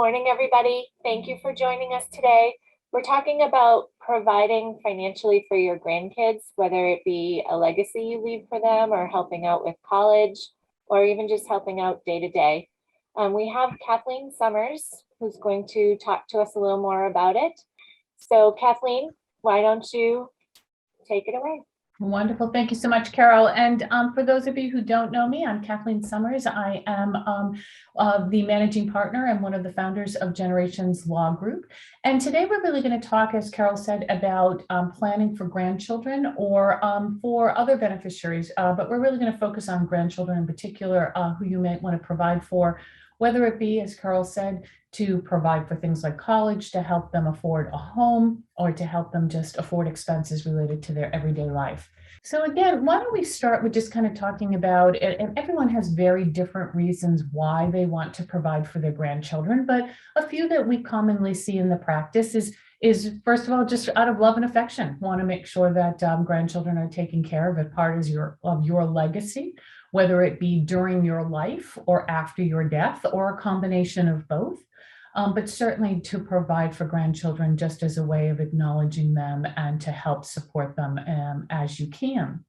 morning, everybody. Thank you for joining us today. We're talking about providing financially for your grandkids, whether it be a legacy you leave for them or helping out with college or even just helping out day to day. We have Kathleen Summers, who's going to talk to us a little more about it. So Kathleen, why don't you take it away? Wonderful. Thank you so much, Carol. And for those of you who don't know me, I'm Kathleen Summers. I am the managing partner and one of the founders of Generations Law Group. And today we're really going to talk, as Carol said, about planning for grandchildren or for other beneficiaries. But we're really going to focus on grandchildren in particular, who you might want to provide for, whether it be, as Carol said, to provide for things like college, to help them afford a home, or to help them just afford expenses related to their everyday life. So again, why don't we start with just kind of talking about it, and everyone has very different reasons why they want to provide for their grandchildren, but a few that we commonly see in the practice is first of all, just out of love and affection, want to make sure that grandchildren are taken care of as part of your legacy, whether it be during your life or after your death, or a combination of both. But certainly to provide for grandchildren just as a way of acknowledging them and to help support them as you can.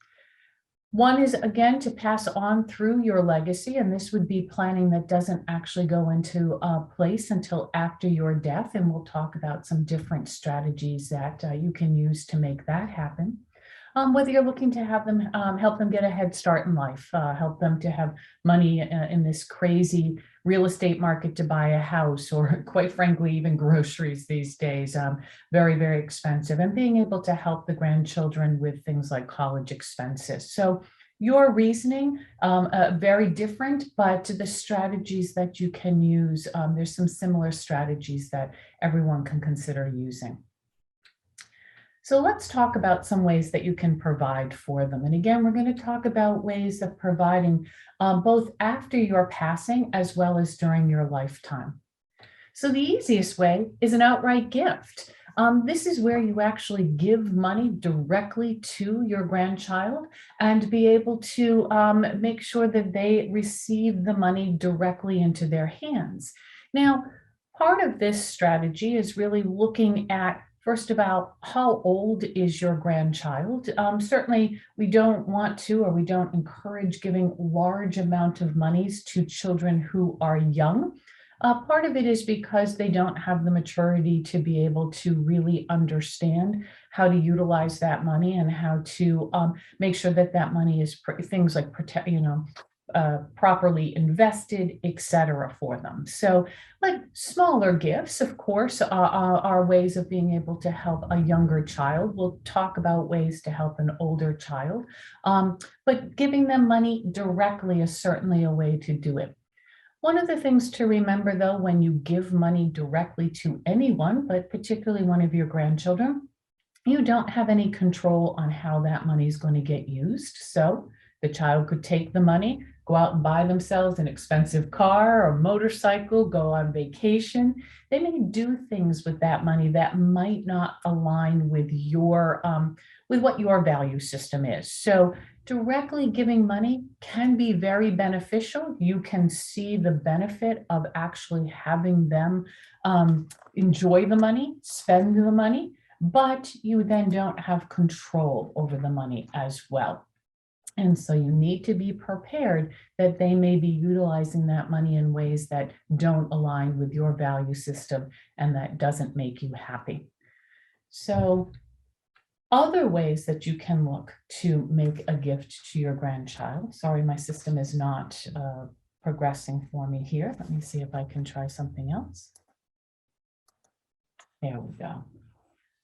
One is, again, to pass on through your legacy, and this would be planning that doesn't actually go into place until after your death, and we'll talk about some different strategies that you can use to make that happen. Whether you're looking to have them help them get a head start in life, help them to have money in this crazy real estate market to buy a house, or quite frankly, even groceries these days, very, very expensive, and being able to help the grandchildren with things like college expenses. So your reasoning, very different, but the strategies that you can use, there's some similar strategies that everyone can consider using. So let's talk about some ways that you can provide for them. And again, we're going to talk about ways of providing both after your passing as well as during your lifetime. So the easiest way is an outright gift. This is where you actually give money directly to your grandchild and be able to make sure that they receive the money directly into their hands. Now, part of this strategy is really looking at first about how old is your grandchild. Certainly we don't want to, or we don't encourage giving large amount of monies to children who are young. Part of it is because they don't have the maturity to be able to really understand how to utilize that money and how to make sure that that money is things like properly invested, etc. for them. So like smaller gifts, of course, are ways of being able to help a younger child. We'll talk about ways to help an older child, but giving them money directly is certainly a way to do it. One of the things to remember, though, when you give money directly to anyone, but particularly one of your grandchildren, you don't have any control on how that money is going to get used. So the child could take the money, go out and buy themselves an expensive car or motorcycle, go on vacation. They may do things with that money that might not align with your with what your value system is. So directly giving money can be very beneficial. You can see the benefit of actually having them enjoy the money, spend the money, but you then don't have control over the money as well. And so you need to be prepared that they may be utilizing that money in ways that don't align with your value system and that doesn't make you happy. So other ways that you can look to make a gift to your grandchild. Sorry, my system is not progressing for me here. Let me see if I can try something else. There we go.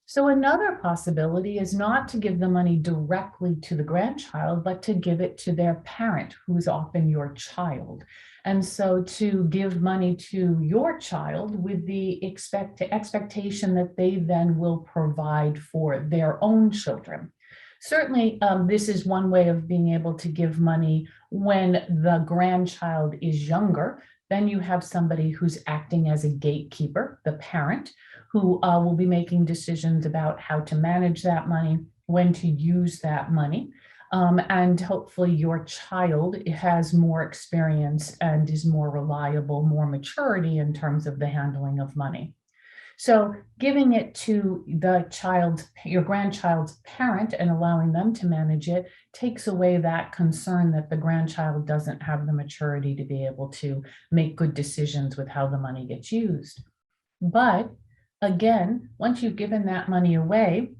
So another possibility is not to give the money directly to the grandchild, but to give it to their parent, who is often your child. And so to give money to your child with the expectation that they then will provide for their own children. Certainly, this is one way of being able to give money when the grandchild is younger. Then you have somebody who's acting as a gatekeeper, the parent, who will be making decisions about how to manage that money, when to use that money. And hopefully your child has more experience and is more reliable, more maturity in terms of the handling of money. So giving it to your grandchild's parent and allowing them to manage it takes away that concern that the grandchild doesn't have the maturity to be able to make good decisions with how the money gets used. But again, once you've given that money away,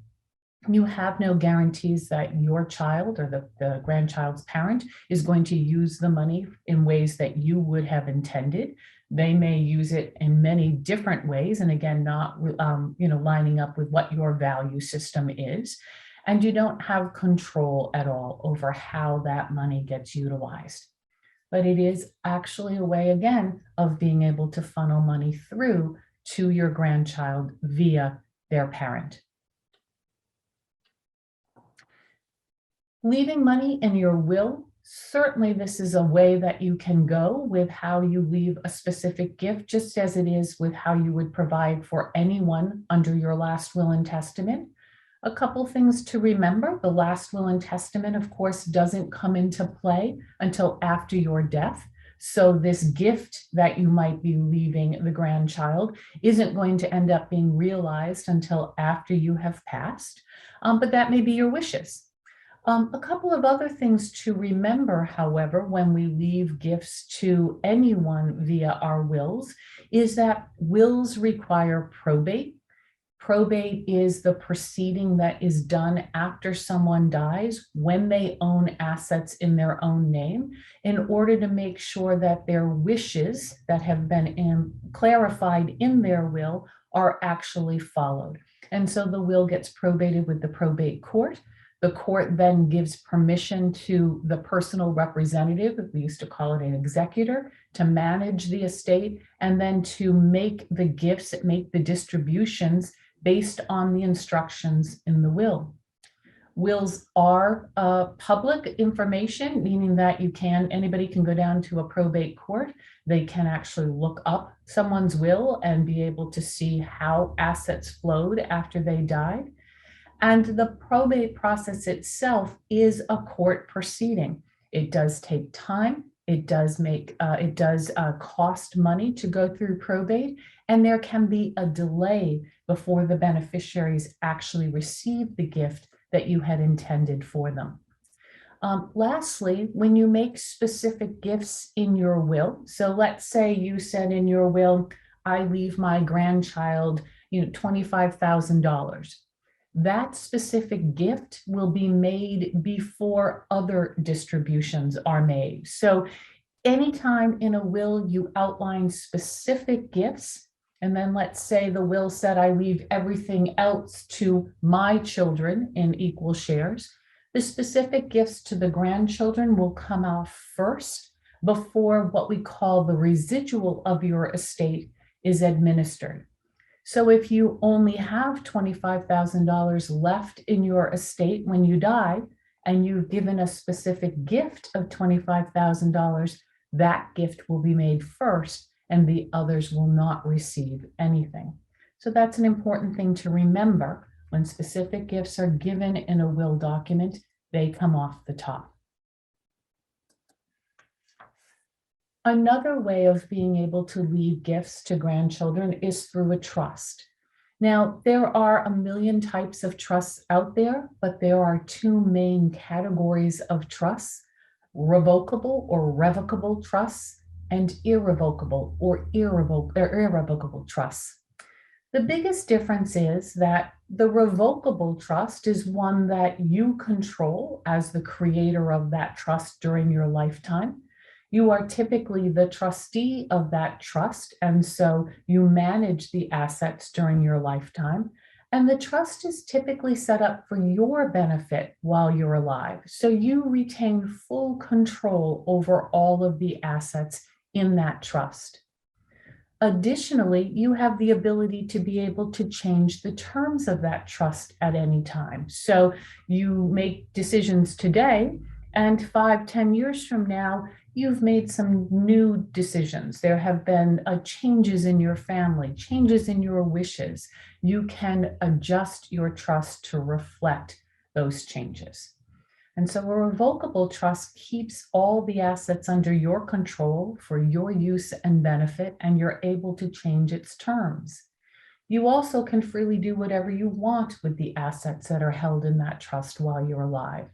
you have no guarantees that your child or the grandchild's parent is going to use the money in ways that you would have intended. They may use it in many different ways, and again, not lining up with what your value system is. And you don't have control at all over how that money gets utilized. But it is actually a way, again, of being able to funnel money through to your grandchild via their parent. Leaving money in your will, certainly this is a way that you can go with how you leave a specific gift, just as it is with how you would provide for anyone under your last will and testament. A couple things to remember: the last will and testament, of course, doesn't come into play until after your death. So this gift that you might be leaving the grandchild isn't going to end up being realized until after you have passed, but that may be your wishes. A couple of other things to remember, however, when we leave gifts to anyone via our wills, is that wills require probate. Probate is the proceeding that is done after someone dies when they own assets in their own name, in order to make sure that their wishes that have been clarified in their will are actually followed. And so the will gets probated with the probate court. The court then gives permission to the personal representative, we used to call it an executor, to manage the estate and then to make the gifts, make the distributions based on the instructions in the will. Wills are public information, meaning that anybody can go down to a probate court. They can actually look up someone's will and be able to see how assets flowed after they died. And the probate process itself is a court proceeding. It does take time. It does cost money to go through probate, and there can be a delay before the beneficiaries actually receive the gift that you had intended for them. Lastly, when you make specific gifts in your will, so let's say you said in your will, I leave my grandchild, $25,000. That specific gift will be made before other distributions are made. So anytime in a will you outline specific gifts, and then let's say the will said I leave everything else to my children in equal shares, the specific gifts to the grandchildren will come out first before what we call the residual of your estate is administered. So if you only have $25,000 left in your estate when you die, and you've given a specific gift of $25,000, that gift will be made first, and the others will not receive anything. So that's an important thing to remember. When specific gifts are given in a will document, they come off the top. Another way of being able to leave gifts to grandchildren is through a trust. Now, there are a million types of trusts out there, but there are two main categories of trusts: revocable or revocable trusts and irrevocable or irrevocable trusts. The biggest difference is that the revocable trust is one that you control as the creator of that trust during your lifetime. You are typically the trustee of that trust, and so you manage the assets during your lifetime. And the trust is typically set up for your benefit while you're alive. So you retain full control over all of the assets in that trust. Additionally, you have the ability to be able to change the terms of that trust at any time. So you make decisions today, and 5-10 years from now, you've made some new decisions. There have been changes in your family, changes in your wishes. You can adjust your trust to reflect those changes. And so a revocable trust keeps all the assets under your control for your use and benefit, and you're able to change its terms. You also can freely do whatever you want with the assets that are held in that trust while you're alive.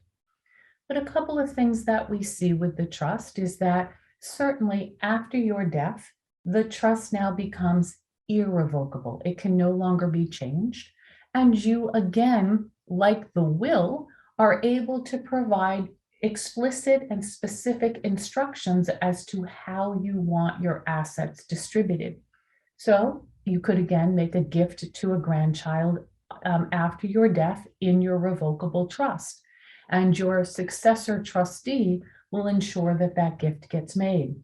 But a couple of things that we see with the trust is that certainly after your death, the trust now becomes irrevocable. It can no longer be changed. And you, again, like the will, are able to provide explicit and specific instructions as to how you want your assets distributed. So you could again make a gift to a grandchild after your death in your revocable trust, and your successor trustee will ensure that that gift gets made.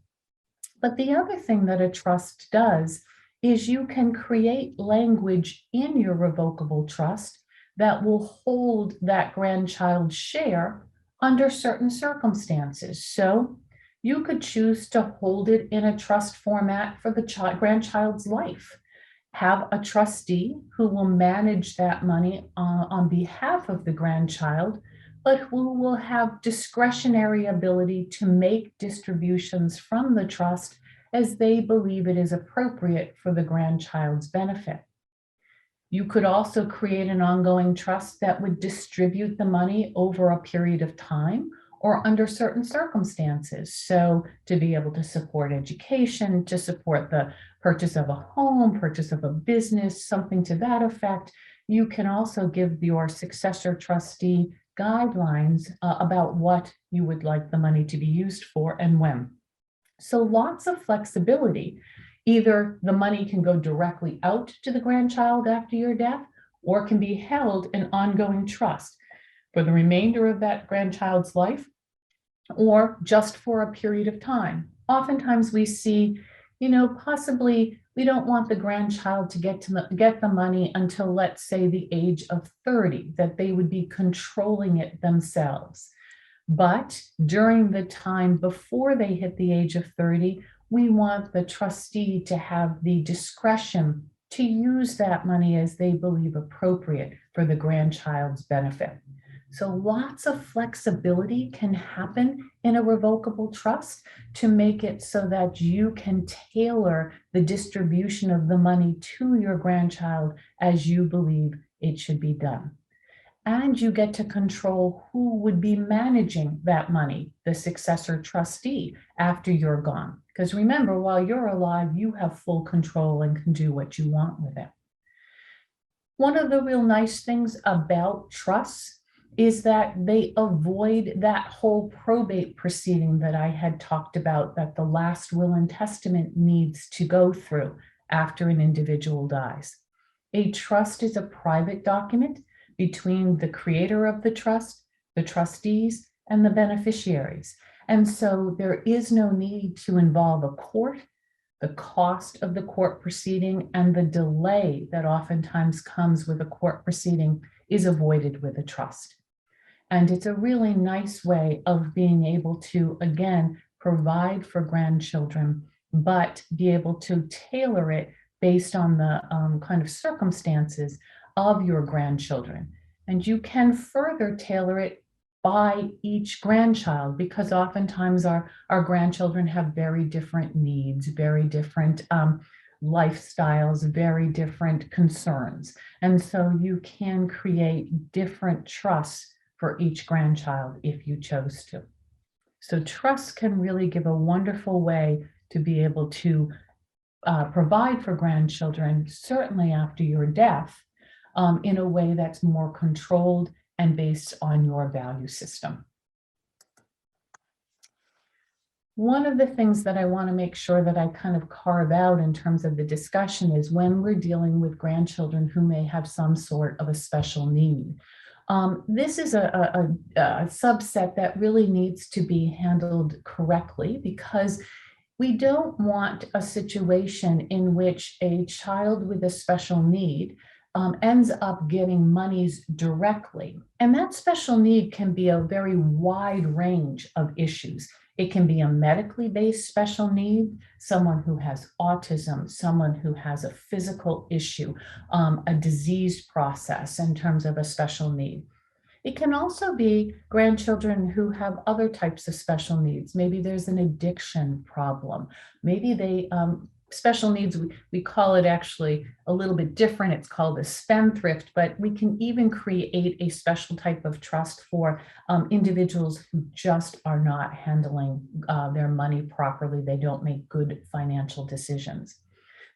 But the other thing that a trust does is you can create language in your revocable trust that will hold that grandchild's share under certain circumstances. So you could choose to hold it in a trust format for the grandchild's life. Have a trustee who will manage that money on behalf of the grandchild, but who will have discretionary ability to make distributions from the trust as they believe it is appropriate for the grandchild's benefit. You could also create an ongoing trust that would distribute the money over a period of time or under certain circumstances. So to be able to support education, to support the purchase of a home, purchase of a business, something to that effect. You can also give your successor trustee guidelines about what you would like the money to be used for and when. So lots of flexibility. Either the money can go directly out to the grandchild after your death, or can be held in ongoing trust for the remainder of that grandchild's life, or just for a period of time. Oftentimes we see, possibly we don't want the grandchild to get the money until, let's say, the age of 30, that they would be controlling it themselves. But during the time before they hit the age of 30, we want the trustee to have the discretion to use that money as they believe appropriate for the grandchild's benefit. So lots of flexibility can happen in a revocable trust to make it so that you can tailor the distribution of the money to your grandchild as you believe it should be done. And you get to control who would be managing that money, the successor trustee, after you're gone. Because remember, while you're alive, you have full control and can do what you want with it. One of the real nice things about trusts is that they avoid that whole probate proceeding that I had talked about, that the last will and testament needs to go through after an individual dies. A trust is a private document between the creator of the trust, the trustees, and the beneficiaries. And so there is no need to involve a court. The cost of the court proceeding and the delay that oftentimes comes with a court proceeding is avoided with a trust. And it's a really nice way of being able to, again, provide for grandchildren, but be able to tailor it based on the kind of circumstances of your grandchildren. And you can further tailor it by each grandchild, because oftentimes our grandchildren have very different needs, very different lifestyles, very different concerns. And so you can create different trusts for each grandchild if you chose to. So trusts can really give a wonderful way to be able to provide for grandchildren, certainly after your death, in a way that's more controlled and based on your value system. One of the things that I want to make sure that I kind of carve out in terms of the discussion is when we're dealing with grandchildren who may have some sort of a special need. This is a subset that really needs to be handled correctly, because we don't want a situation in which a child with a special need ends up getting monies directly. And that special need can be a very wide range of issues. It can be a medically based special need, someone who has autism, someone who has a physical issue, a disease process in terms of a special need. It can also be grandchildren who have other types of special needs. Maybe there's an addiction problem. Maybe they, special needs, we call it actually a little bit different. It's called a spendthrift, but we can even create a special type of trust for individuals who just are not handling their money properly. They don't make good financial decisions.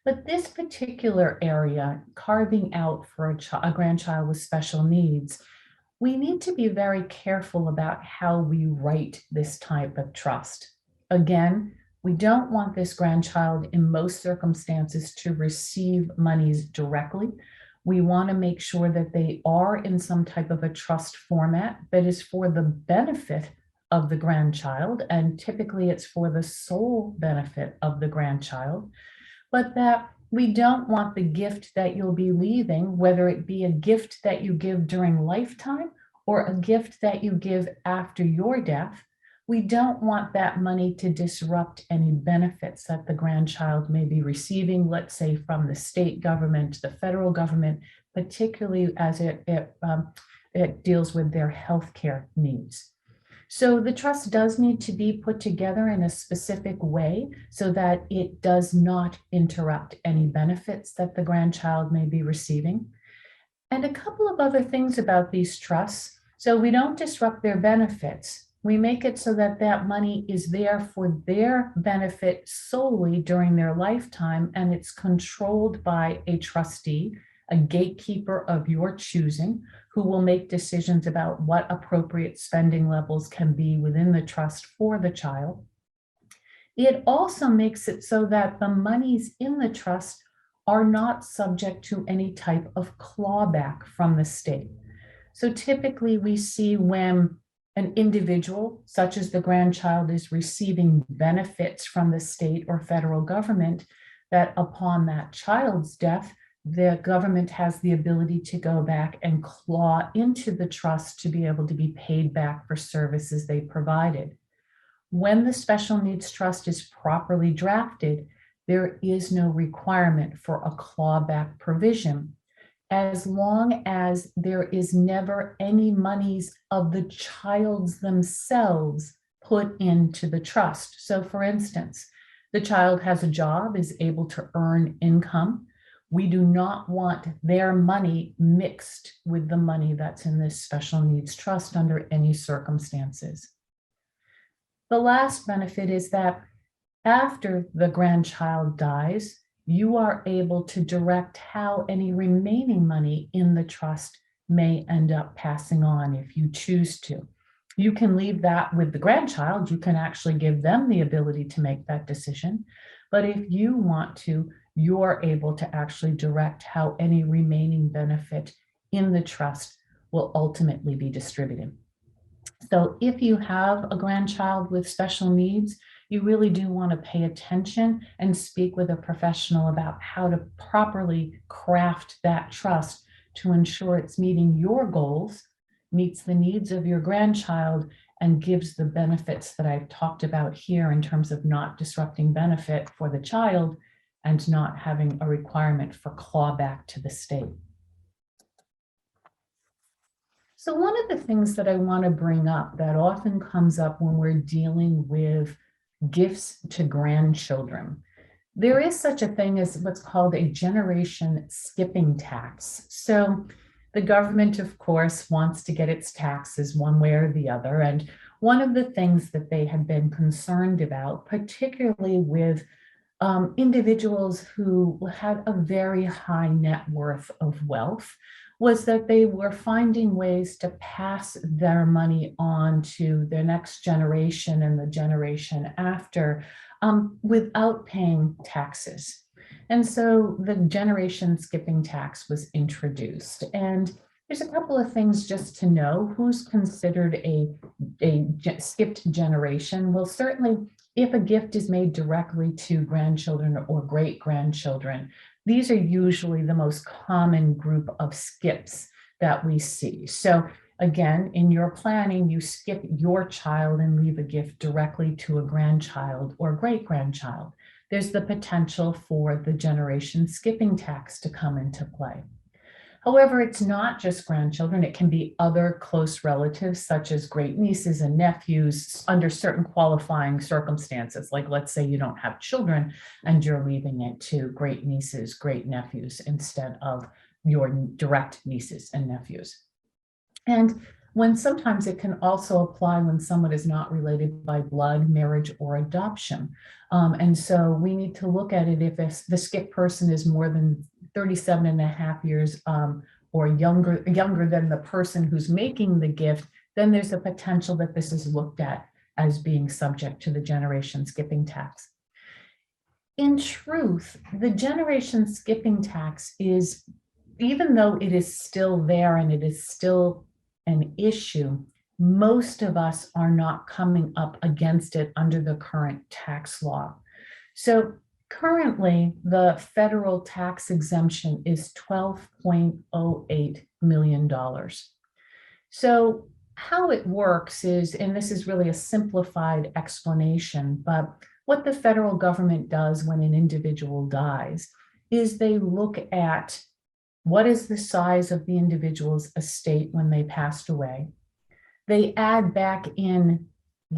But this particular area, carving out for a grandchild with special needs, we need to be very careful about how we write this type of trust. Again, we don't want this grandchild in most circumstances to receive monies directly. We want to make sure that they are in some type of a trust format that is for the benefit of the grandchild, and typically it's for the sole benefit of the grandchild, but that we don't want the gift that you'll be leaving, whether it be a gift that you give during lifetime or a gift that you give after your death. We don't want that money to disrupt any benefits that the grandchild may be receiving, let's say from the state government, the federal government, particularly as it deals with their healthcare needs. So the trust does need to be put together in a specific way so that it does not interrupt any benefits that the grandchild may be receiving. And a couple of other things about these trusts. So we don't disrupt their benefits. We make it so that that money is there for their benefit solely during their lifetime, and it's controlled by a trustee, a gatekeeper of your choosing, who will make decisions about what appropriate spending levels can be within the trust for the child. It also makes it so that the monies in the trust are not subject to any type of clawback from the state. So typically we see when an individual, such as the grandchild, is receiving benefits from the state or federal government, that upon that child's death, the government has the ability to go back and claw into the trust to be able to be paid back for services they provided. When the special needs trust is properly drafted, there is no requirement for a clawback provision, as long as there is never any monies of the child's themselves put into the trust. So for instance, the child has a job, is able to earn income. We do not want their money mixed with the money that's in this special needs trust under any circumstances. The last benefit is that after the grandchild dies, you are able to direct how any remaining money in the trust may end up passing on if you choose to. You can leave that with the grandchild. You can actually give them the ability to make that decision. But if you want to, you're able to actually direct how any remaining benefit in the trust will ultimately be distributed. So if you have a grandchild with special needs, you really do want to pay attention and speak with a professional about how to properly craft that trust to ensure it's meeting your goals, meets the needs of your grandchild, and gives the benefits that I've talked about here in terms of not disrupting benefit for the child and not having a requirement for clawback to the state. So one of the things that I want to bring up that often comes up when we're dealing with gifts to grandchildren, there is such a thing as what's called a generation skipping tax. So the government, of course, wants to get its taxes one way or the other. And one of the things that they have been concerned about, particularly with individuals who had a very high net worth of wealth, was that they were finding ways to pass their money on to their next generation and the generation after without paying taxes. And so the generation skipping tax was introduced. And there's a couple of things just to know. Who's considered a skipped generation? Well, certainly if a gift is made directly to grandchildren or great-grandchildren, these are usually the most common group of skips that we see. So again, in your planning, you skip your child and leave a gift directly to a grandchild or great-grandchild. There's the potential for the generation skipping tax to come into play. However, it's not just grandchildren. It can be other close relatives, such as great nieces and nephews, under certain qualifying circumstances. Like, let's say you don't have children and you're leaving it to great nieces, great nephews, instead of your direct nieces and nephews. And when sometimes it can also apply when someone is not related by blood, marriage, or adoption. And so we need to look at it if the skip person is more than 37 and a half years or younger than the person who's making the gift, then there's a potential that this is looked at as being subject to the generation skipping tax. In truth, the generation skipping tax is, even though it is still there and it is still an issue, most of us are not coming up against it under the current tax law. So currently, the federal tax exemption is $12.08 million. So how it works is, and this is really a simplified explanation, but what the federal government does when an individual dies is they look at what is the size of the individual's estate when they passed away. They add back in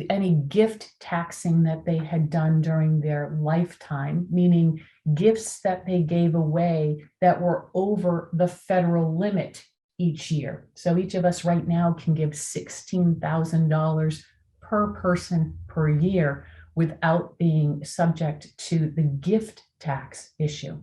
any gift taxing that they had done during their lifetime, meaning gifts that they gave away that were over the federal limit each year. So each of us right now can give $16,000 per person per year without being subject to the gift tax issue.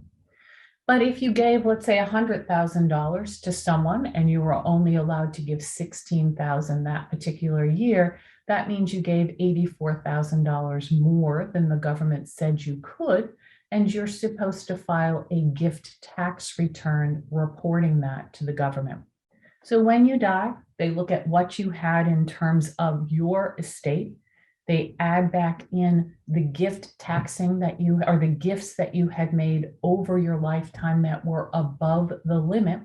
But if you gave, let's say, $100,000 to someone and you were only allowed to give $16,000 that particular year, that means you gave $84,000 more than the government said you could, and you're supposed to file a gift tax return reporting that to the government. So when you die, they look at what you had in terms of your estate. They add back in the gift taxing that you, or the gifts that you had made over your lifetime that were above the limit.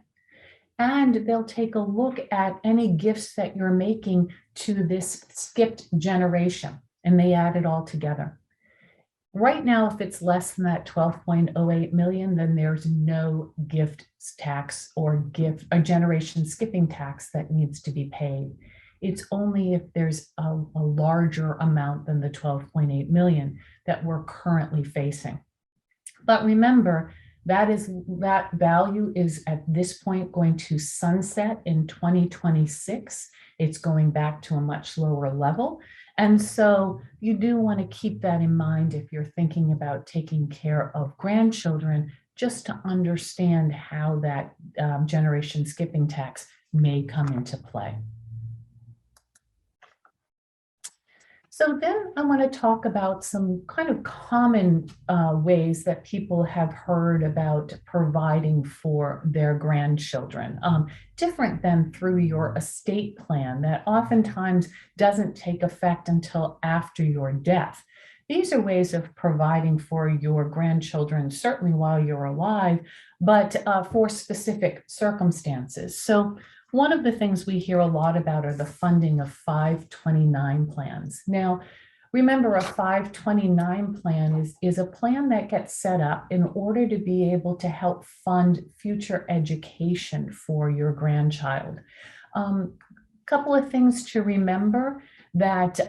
And they'll take a look at any gifts that you're making to this skipped generation, and they add it all together. Right now, if it's less than that 12.08 million, then there's no gift tax or generation skipping tax that needs to be paid. It's only if there's a larger amount than the 12.8 million that we're currently facing. But remember, that value is at this point going to sunset in 2026. It's going back to a much lower level. And so you do want to keep that in mind if you're thinking about taking care of grandchildren, just to understand how that generation skipping tax may come into play. So then I want to talk about some kind of common ways that people have heard about providing for their grandchildren, different than through your estate plan that oftentimes doesn't take effect until after your death. These are ways of providing for your grandchildren, certainly while you're alive, but for specific circumstances. So one of the things we hear a lot about are the funding of 529 plans. Now, remember, a 529 plan is a plan that gets set up in order to be able to help fund future education for your grandchild. Couple of things to remember, that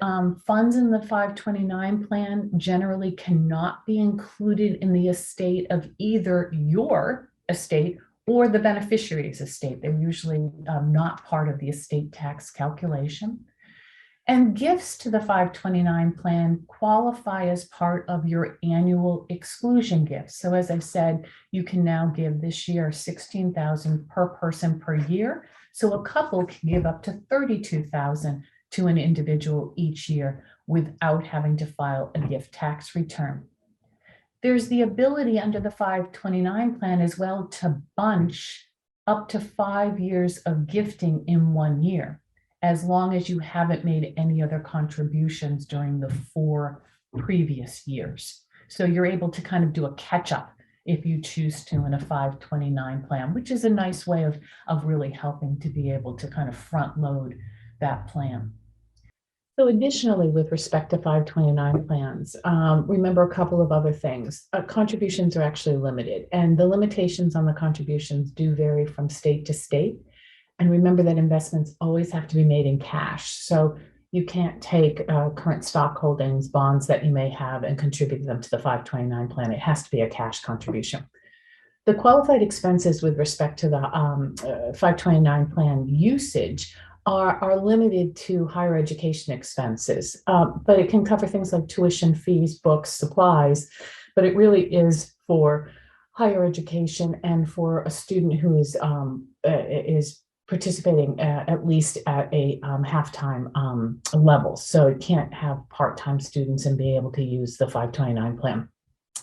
funds in the 529 plan generally cannot be included in the estate of either your estate or the beneficiary's estate. They're usually not part of the estate tax calculation. And gifts to the 529 plan qualify as part of your annual exclusion gifts. So as I said, you can now give this year $16,000 per person per year. So a couple can give up to $32,000 to an individual each year without having to file a gift tax return. There's the ability under the 529 plan as well to bunch up to 5 years of gifting in 1 year, as long as you haven't made any other contributions during the 4 previous years. So you're able to kind of do a catch up if you choose to in a 529 plan, which is a nice way of really helping to be able to kind of front load that plan. So additionally, with respect to 529 plans, remember a couple of other things. Contributions are actually limited, and the limitations on the contributions do vary from state to state. And remember that investments always have to be made in cash. So you can't take current stock holdings, bonds that you may have, and contribute them to the 529 plan. It has to be a cash contribution. The qualified expenses with respect to the 529 plan usage are limited to higher education expenses, but it can cover things like tuition, fees, books, supplies, but it really is for higher education and for a student who is participating at least at a half-time level. So it can't have part-time students and be able to use the 529 plan.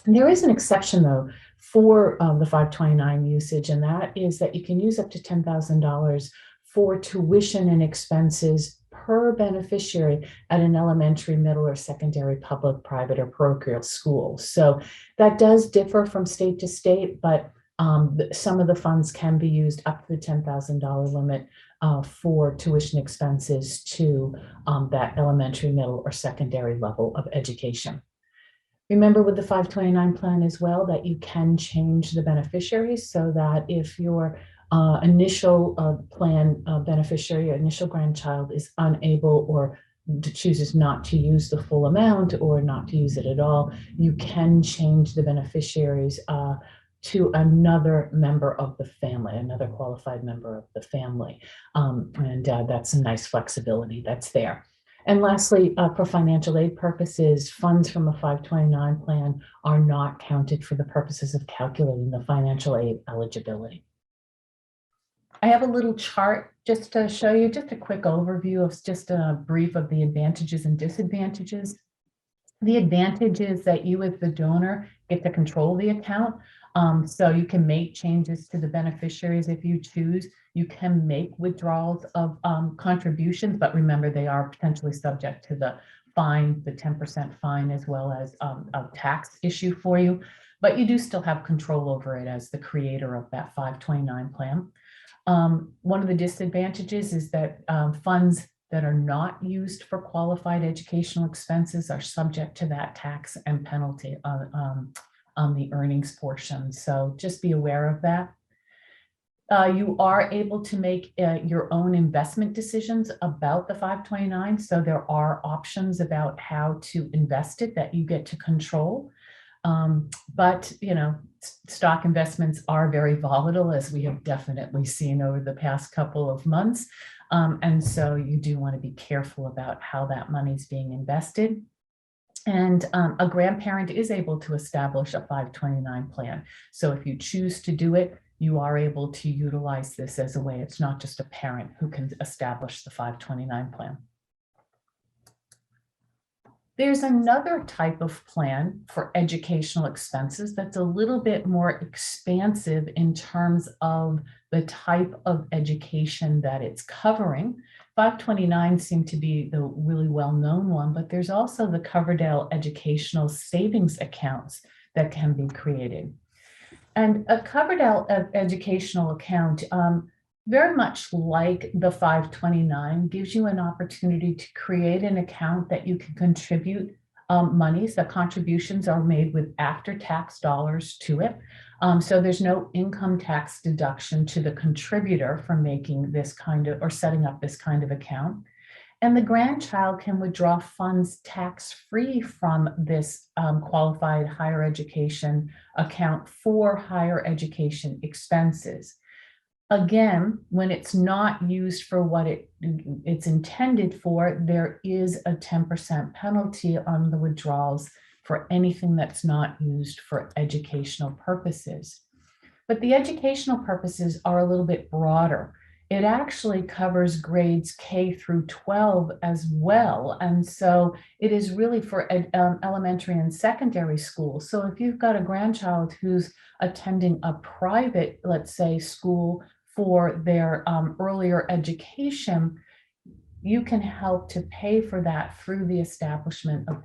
And there is an exception, though, for the 529 usage, and that is that you can use up to $10,000 for tuition and expenses per beneficiary at an elementary, middle, or secondary public, private, or parochial school. So that does differ from state to state, but some of the funds can be used up to the $10,000 limit for tuition expenses to that elementary, middle, or secondary level of education. Remember with the 529 plan as well that you can change the beneficiaries, so that if your initial plan beneficiary or initial grandchild is unable or chooses not to use the full amount or not to use it at all, you can change the beneficiaries to another member of the family, another qualified member of the family. And that's a nice flexibility that's there. And lastly, for financial aid purposes, funds from a 529 plan are not counted for the purposes of calculating the financial aid eligibility. I have a little chart just to show you just a quick overview of just a brief of the advantages and disadvantages. The advantage is that you as the donor get to control the account. So you can make changes to the beneficiaries if you choose. You can make withdrawals of contributions, but remember they are potentially subject to the fine, the 10% fine, as well as a tax issue for you. But you do still have control over it as the creator of that 529 plan. One of the disadvantages is that funds that are not used for qualified educational expenses are subject to that tax and penalty on the earnings portion. So just be aware of that. You are able to make your own investment decisions about the 529. So there are options about how to invest it that you get to control. But, you know, stock investments are very volatile, as we have definitely seen over the past couple of months. And so you do want to be careful about how that money is being invested. And a grandparent is able to establish a 529 plan. So if you choose to do it, you are able to utilize this as a way. It's not just a parent who can establish the 529 plan. There's another type of plan for educational expenses that's a little bit more expansive in terms of the type of education that it's covering. 529 seemed to be the really well-known one, but there's also the Coverdell Educational Savings Accounts that can be created. And a Coverdell educational account, very much like the 529, gives you an opportunity to create an account that you can contribute monies. The contributions are made with after-tax dollars to it. So there's no income tax deduction to the contributor for making this kind of, or setting up this kind of account. And the grandchild can withdraw funds tax-free from this qualified higher education account for higher education expenses. Again, when it's not used for what it's intended for, there is a 10% penalty on the withdrawals for anything that's not used for educational purposes. But the educational purposes are a little bit broader. It actually covers grades K through 12 as well. And so it is really for elementary and secondary school. So if you've got a grandchild who's attending a private, let's say, school for their earlier education, you can help to pay for that through the establishment of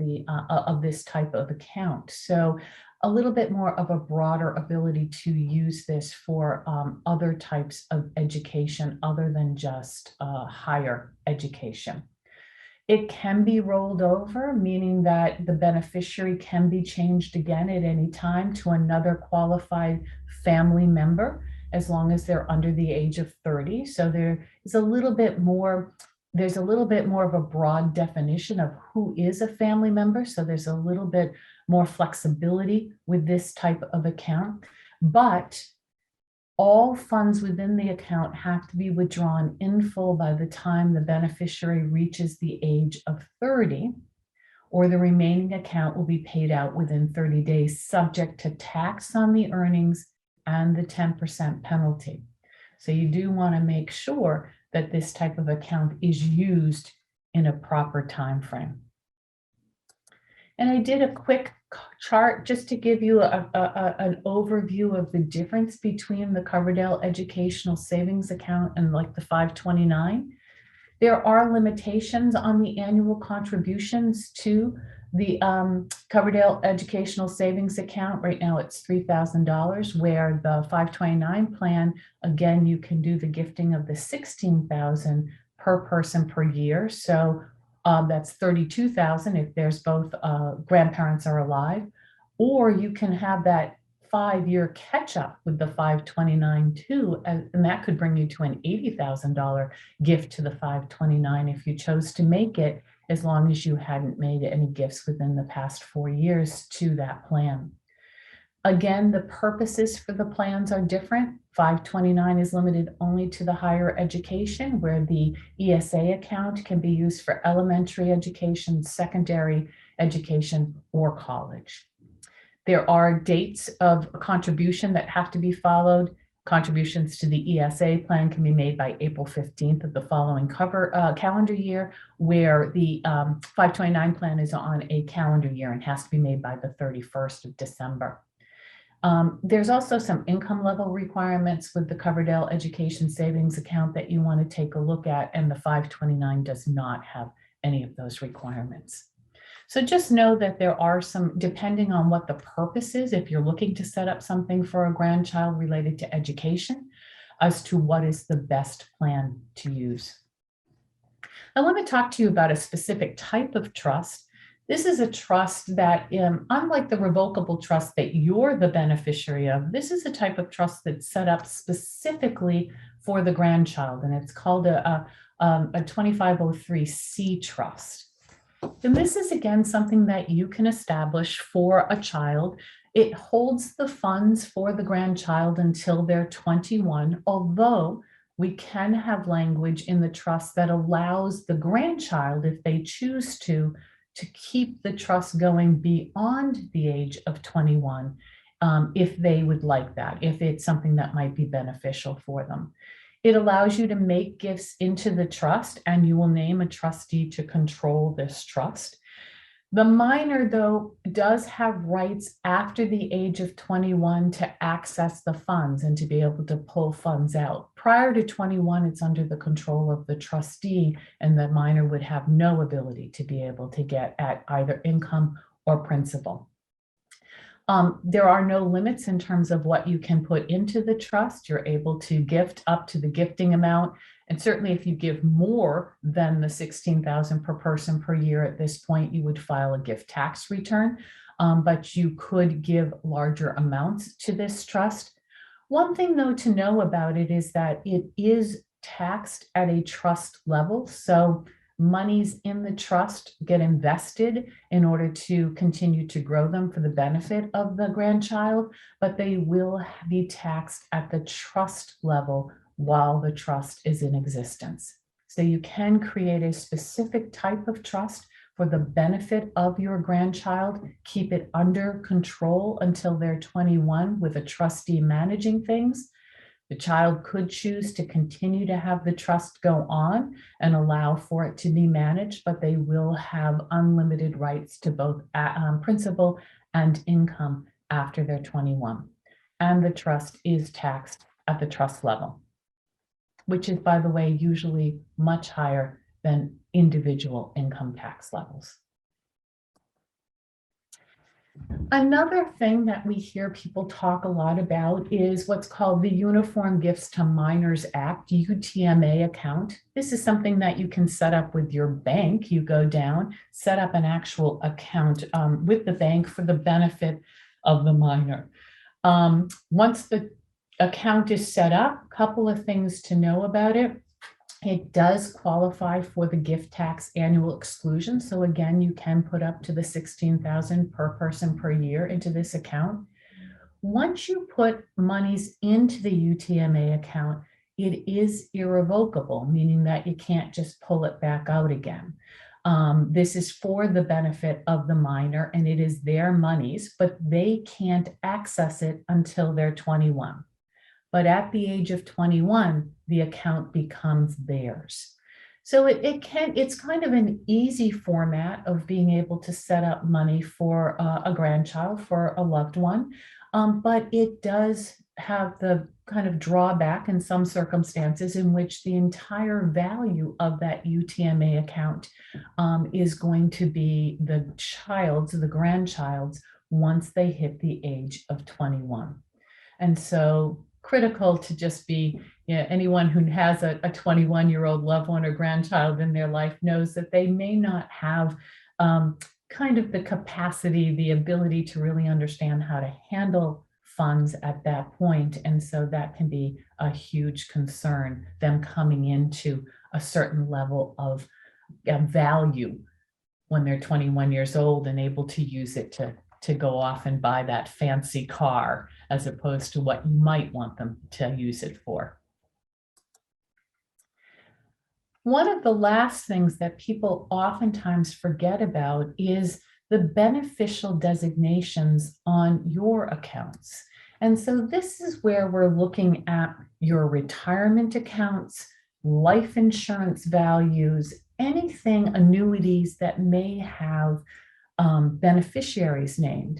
this type of account. So a little bit more of a broader ability to use this for other types of education other than just higher education. It can be rolled over, meaning that the beneficiary can be changed again at any time to another qualified family member, as long as they're under the age of 30. So there is a little bit more, there's a little bit more of a broad definition of who is a family member. So there's a little bit more flexibility with this type of account, but all funds within the account have to be withdrawn in full by the time the beneficiary reaches the age of 30, or the remaining account will be paid out within 30 days, subject to tax on the earnings and the 10% penalty. So you do want to make sure that this type of account is used in a proper time frame. And I did a quick chart just to give you an overview of the difference between the Coverdell Educational Savings Account and like the 529. There are limitations on the annual contributions to the Coverdell Educational Savings Account. Right now it's $3,000, where the 529 plan, again, you can do the gifting of the $16,000 per person per year. So that's $32,000 if there's both grandparents are alive, or you can have that 5-year catch up with the 529 too, and that could bring you to an $80,000 gift to the 529 if you chose to make it, as long as you hadn't made any gifts within the past 4 years to that plan. Again, the purposes for the plans are different. 529 is limited only to the higher education, where the ESA account can be used for elementary education, secondary education, or college. There are dates of contribution that have to be followed. Contributions to the ESA plan can be made by April 15th of the following calendar year, where the 529 plan is on a calendar year and has to be made by the 31st of December. There's also some income level requirements with the Coverdell Education Savings Account that you want to take a look at, and the 529 does not have any of those requirements. So just know that there are some, depending on what the purpose is, if you're looking to set up something for a grandchild related to education, as to what is the best plan to use. I want to talk to you about a specific type of trust. This is a trust that, unlike the revocable trust that you're the beneficiary of, this is a type of trust that's set up specifically for the grandchild, and it's called a 2503C trust. And this is, again, something that you can establish for a child. It holds the funds for the grandchild until they're 21, although we can have language in the trust that allows the grandchild, if they choose to keep the trust going beyond the age of 21, if they would like that, if it's something that might be beneficial for them. It allows you to make gifts into the trust, and you will name a trustee to control this trust. The minor, though, does have rights after the age of 21 to access the funds and to be able to pull funds out. Prior to 21, it's under the control of the trustee, and the minor would have no ability to be able to get at either income or principal. There are no limits in terms of what you can put into the trust. You're able to gift up to the gifting amount. And certainly if you give more than the $16,000 per person per year at this point, you would file a gift tax return, but you could give larger amounts to this trust. One thing, though, to know about it is that it is taxed at a trust level. So monies in the trust get invested in order to continue to grow them for the benefit of the grandchild, but they will be taxed at the trust level while the trust is in existence. So you can create a specific type of trust for the benefit of your grandchild, keep it under control until they're 21 with a trustee managing things. The child could choose to continue to have the trust go on and allow for it to be managed, but they will have unlimited rights to both principal and income after they're 21. And the trust is taxed at the trust level, which is, by the way, usually much higher than individual income tax levels. Another thing that we hear people talk a lot about is what's called the Uniform Gifts to Minors Act, UTMA account. This is something that you can set up with your bank. You go down, set up an actual account with the bank for the benefit of the minor. Once the account is set up, a couple of things to know about it. It does qualify for the gift tax annual exclusion. So again, you can put up to the $16,000 per person per year into this account. Once you put monies into the UTMA account, it is irrevocable, meaning that you can't just pull it back out again. This is for the benefit of the minor, and it is their monies, but they can't access it until they're 21. But at the age of 21, the account becomes theirs. So it's kind of an easy format of being able to set up money for a grandchild, for a loved one. But it does have the kind of drawback in some circumstances in which the entire value of that UTMA account is going to be the grandchild's, once they hit the age of 21. And so critical to just be, anyone who has a 21-year-old loved one or grandchild in their life knows that they may not have kind of the capacity, the ability to really understand how to handle funds at that point. And so that can be a huge concern, them coming into a certain level of value when they're 21 years old and able to use it to go off and buy that fancy car, as opposed to what you might want them to use it for. One of the last things that people oftentimes forget about is the beneficial designations on your accounts. And so this is where we're looking at your retirement accounts, life insurance values, anything, annuities that may have beneficiaries named.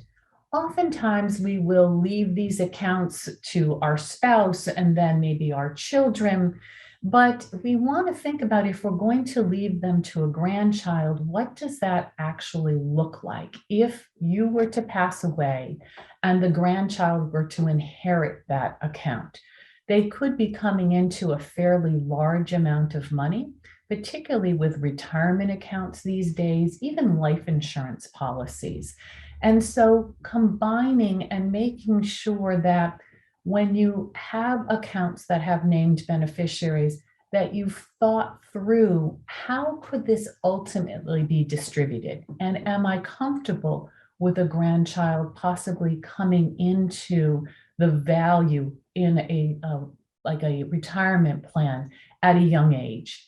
Oftentimes we will leave these accounts to our spouse and then maybe our children, but we want to think about, if we're going to leave them to a grandchild, what does that actually look like? If you were to pass away and the grandchild were to inherit that account, they could be coming into a fairly large amount of money, particularly with retirement accounts these days, even life insurance policies. And so combining and making sure that when you have accounts that have named beneficiaries, that you've thought through, how could this ultimately be distributed? And am I comfortable with a grandchild possibly coming into the value in like a retirement plan at a young age?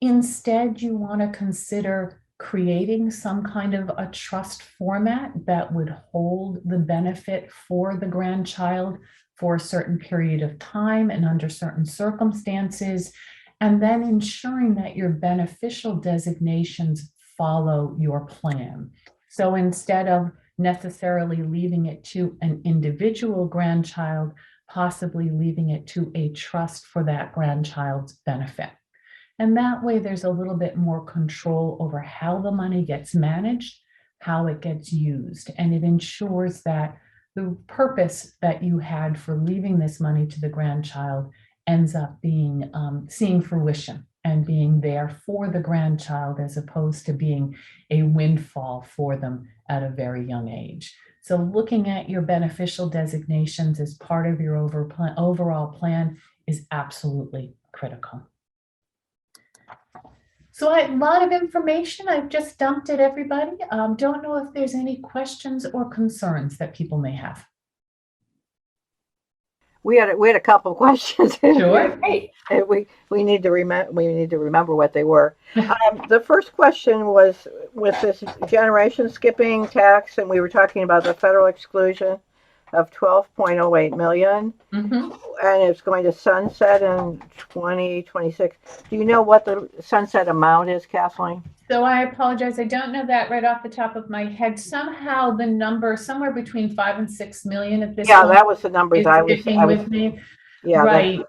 Instead, you want to consider creating some kind of a trust format that would hold the benefit for the grandchild for a certain period of time and under certain circumstances, and then ensuring that your beneficial designations follow your plan. So instead of necessarily leaving it to an individual grandchild, possibly leaving it to a trust for that grandchild's benefit. And that way there's a little bit more control over how the money gets managed, how it gets used, and it ensures that the purpose that you had for leaving this money to the grandchild ends up being seeing fruition and being there for the grandchild, as opposed to being a windfall for them at a very young age. So looking at your beneficial designations as part of your overall plan is absolutely critical. So a lot of information I've just dumped at everybody. Don't know if there's any questions or concerns that people may have. We had a couple of questions. Sure. Great. We need to remember what they were. The first question was with this generation skipping tax, and we were talking about the federal exclusion of 12.08 million, Mm-hmm. and it's going to sunset in 2026. Do you know what the sunset amount is, Kathleen? So I apologize. I don't know that right off the top of my head. Somehow the number somewhere between 5 and 6 million at this Yeah, point that was the numbers is I was sticking with me. Yeah, right.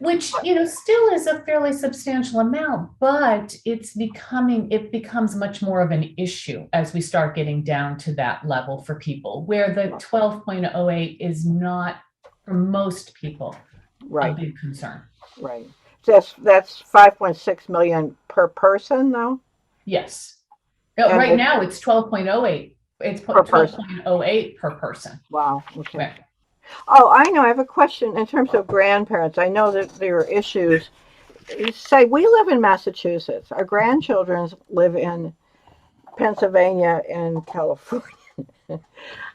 Which, you know, still is a fairly substantial amount, but it becomes much more of an issue as we start getting down to that level for people, where the 12.08 is not, for most people, a Right, big concern. right. So that's 5.6 million per person, though? Yes. And Right now, it's 12.08. It's per person. 12.08 per person. Wow, okay. Right. Oh, I know. I have a question in terms of grandparents. I know that there are issues. Say we live in Massachusetts. Our grandchildren live in Pennsylvania and California.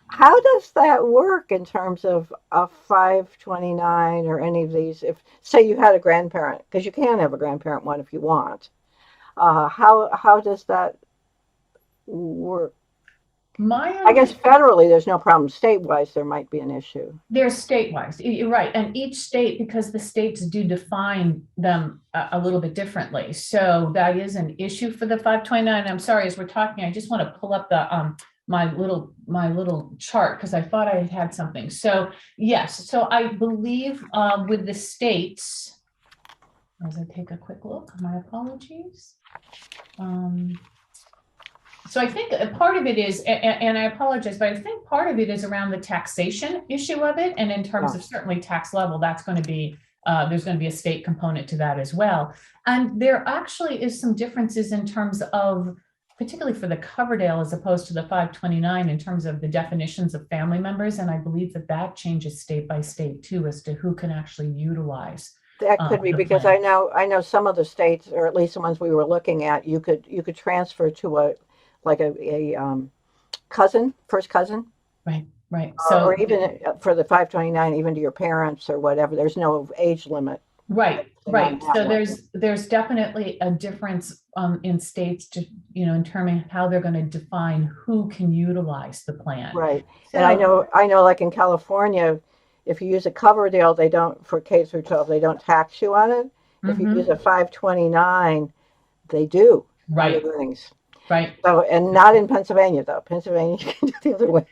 How does that work in terms of a 529 or any of these? If say you had a grandparent, because you can have a grandparent one if you want. How does that work? I guess federally there's no problem. State-wise there might be an issue. They're state-wise, you're right. And each state, because the states do define them a little bit differently. So that is an issue for the 529. I'm sorry, as we're talking, I just want to pull up the my little chart because I thought I had something. So yes, so I believe with the states, as I take a quick look, my apologies. So I think a part of it is, and I apologize, but I think part of it is around the taxation issue of it. And in terms of certainly tax level, that's going to be, there's going to be a state component to that as well. And there actually is some differences in terms of, particularly for the Coverdale as opposed to the 529 in terms of the definitions of family members. And I believe that that changes state by state too, as to who can actually utilize. That could be because plan. I know some of the states, or at least the ones we were looking at, you could transfer to a cousin, first cousin. Right. So, or even for the 529, even to your parents or whatever. There's no age limit. Right. So there's definitely a difference in states to, you know, in terms of how they're going to define who can utilize the plan. Right. So, and I know like in California, if you use a Coverdale, they don't, for K through 12, they don't tax you on it. If you use a 529, they do. Right. Earnings. Right. So, and not in Pennsylvania though. Pennsylvania you can do the other way.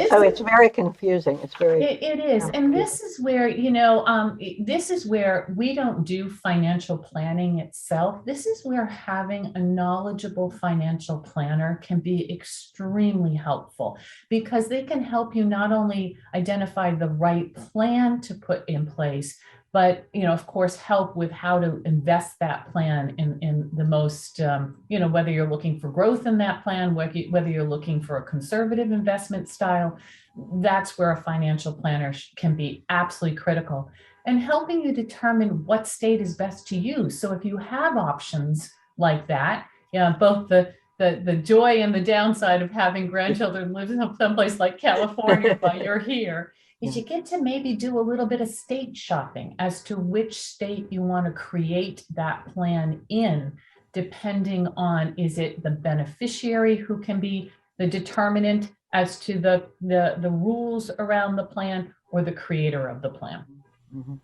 So it's very confusing. It's very. It is, and this is where, you know, this is where we don't do financial planning itself. This is where having a knowledgeable financial planner can be extremely helpful because they can help you not only identify the right plan to put in place, but, you know, of course, help with how to invest that plan in the most, you know, whether you're looking for growth in that plan, whether you're looking for a conservative investment style, that's where a financial planner can be absolutely critical and helping you determine what state is best to use. So if you have options like that, yeah, both the joy and the downside of having grandchildren live in someplace like California while you're here, is you get to maybe do a little bit of state shopping as to which state you want to create that plan in, depending on, is it the beneficiary who can be the determinant as to the rules around the plan or the creator of the plan. Mm-hmm.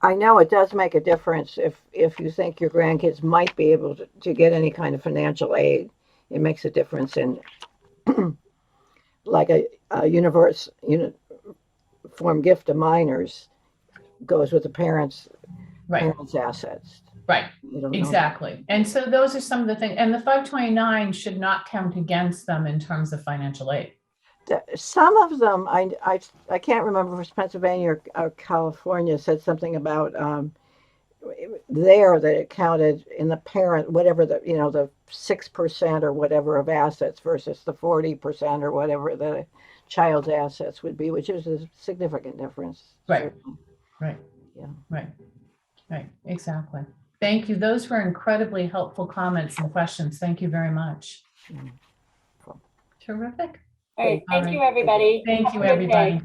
I know it does make a difference if you think your grandkids might be able to get any kind of financial aid. It makes a difference in like a uniform gift to minors goes with the parents' assets. Right, exactly. And so those are some of the things, and the 529 should not count against them in terms of financial aid. Some of them, I can't remember if it's Pennsylvania or California, said something about there that it counted in the parent, whatever the 6% or whatever of assets versus the 40% or whatever the child's assets would be, which is a significant difference. Right. Yeah. Right. Exactly. Thank you. Those were incredibly helpful comments and questions. Thank you very much. Cool. Terrific. All right. Thank you, everybody. Thank you, everybody.